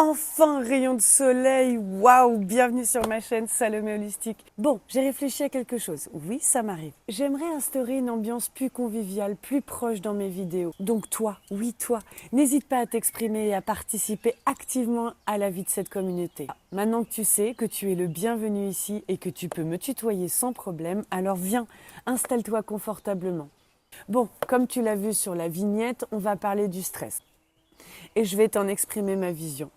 Enfin, rayon de soleil, waouh, bienvenue sur ma chaîne Salomé Holistique. Bon, j'ai réfléchi à quelque chose, oui, ça m'arrive. J'aimerais instaurer une ambiance plus conviviale, plus proche dans mes vidéos. Donc toi, oui toi, n'hésite pas à t'exprimer et à participer activement à la vie de cette communauté. Maintenant que tu sais que tu es le bienvenu ici et que tu peux me tutoyer sans problème, alors viens, installe-toi confortablement. Bon, comme tu l'as vu sur la vignette, on va parler du stress. Et je vais t'en exprimer ma vision.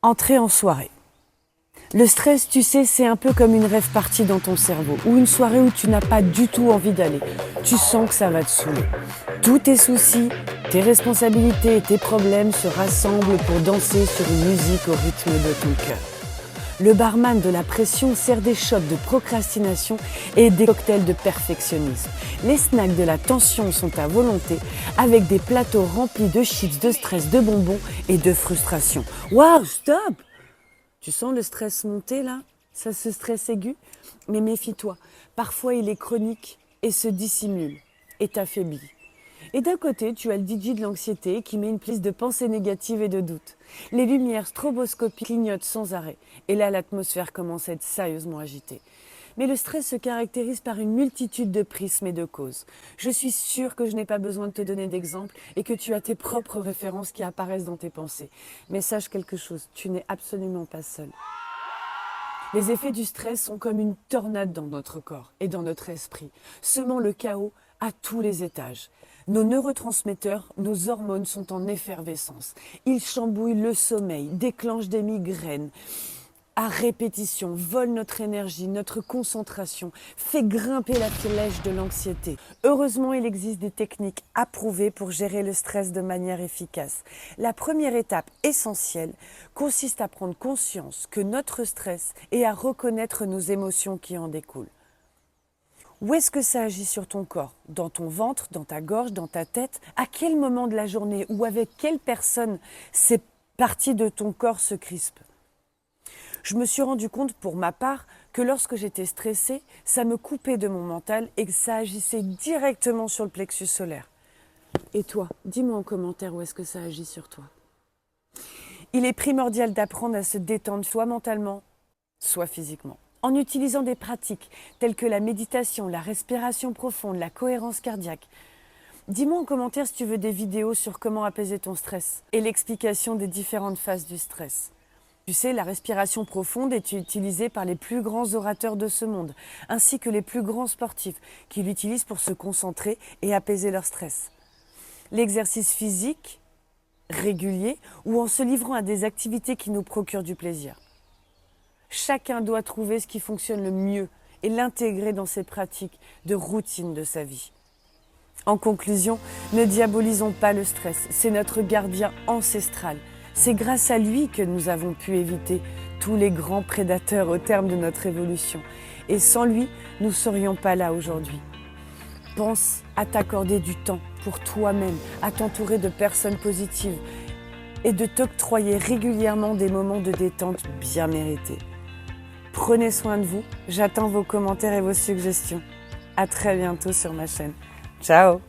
Entrer en soirée. Le stress, tu sais, c'est un peu comme une rêve partie dans ton cerveau, ou une soirée où tu n'as pas du tout envie d'aller. Tu sens que ça va te saouler. Tous tes soucis, tes responsabilités et tes problèmes se rassemblent pour danser sur une musique au rythme de ton cœur. Le barman de la pression sert des shots de procrastination et des cocktails de perfectionnisme. Les snacks de la tension sont à volonté, avec des plateaux remplis de chips, de stress, de bonbons et de frustration. Waouh, stop! Tu sens le stress monter là? Ça, ce stress aigu? Mais méfie-toi, parfois il est chronique et se dissimule et t'affaiblit. Et d'un côté, tu as le DJ de l'anxiété qui met une playlist de pensées négatives et de doutes. Les lumières stroboscopiques clignotent sans arrêt. Et là, l'atmosphère commence à être sérieusement agitée. Mais le stress se caractérise par une multitude de prismes et de causes. Je suis sûre que je n'ai pas besoin de te donner d'exemples et que tu as tes propres références qui apparaissent dans tes pensées. Mais sache quelque chose, tu n'es absolument pas seul. Les effets du stress sont comme une tornade dans notre corps et dans notre esprit, semant le chaos à tous les étages. Nos neurotransmetteurs, nos hormones sont en effervescence. Ils chambouillent le sommeil, déclenchent des migraines à répétition, volent notre énergie, notre concentration, fait grimper la flèche de l'anxiété. Heureusement, il existe des techniques approuvées pour gérer le stress de manière efficace. La première étape essentielle consiste à prendre conscience que notre stress et à reconnaître nos émotions qui en découlent. Où est-ce que ça agit sur ton corps? Dans ton ventre, dans ta gorge, dans ta tête? À quel moment de la journée ou avec quelle personne ces parties de ton corps se crispent? Je me suis rendu compte pour ma part que lorsque j'étais stressée, ça me coupait de mon mental et que ça agissait directement sur le plexus solaire. Et toi, dis-moi en commentaire où est-ce que ça agit sur toi. Il est primordial d'apprendre à se détendre soit mentalement, soit physiquement. En utilisant des pratiques telles que la méditation, la respiration profonde, la cohérence cardiaque. Dis-moi en commentaire si tu veux des vidéos sur comment apaiser ton stress et l'explication des différentes phases du stress. Tu sais, la respiration profonde est utilisée par les plus grands orateurs de ce monde, ainsi que les plus grands sportifs qui l'utilisent pour se concentrer et apaiser leur stress. L'exercice physique régulier ou en se livrant à des activités qui nous procurent du plaisir. Chacun doit trouver ce qui fonctionne le mieux et l'intégrer dans ses pratiques de routine de sa vie. En conclusion, ne diabolisons pas le stress, c'est notre gardien ancestral. C'est grâce à lui que nous avons pu éviter tous les grands prédateurs au terme de notre évolution. Et sans lui, nous ne serions pas là aujourd'hui. Pense à t'accorder du temps pour toi-même, à t'entourer de personnes positives et de t'octroyer régulièrement des moments de détente bien mérités. Prenez soin de vous, j'attends vos commentaires et vos suggestions. À très bientôt sur ma chaîne. Ciao!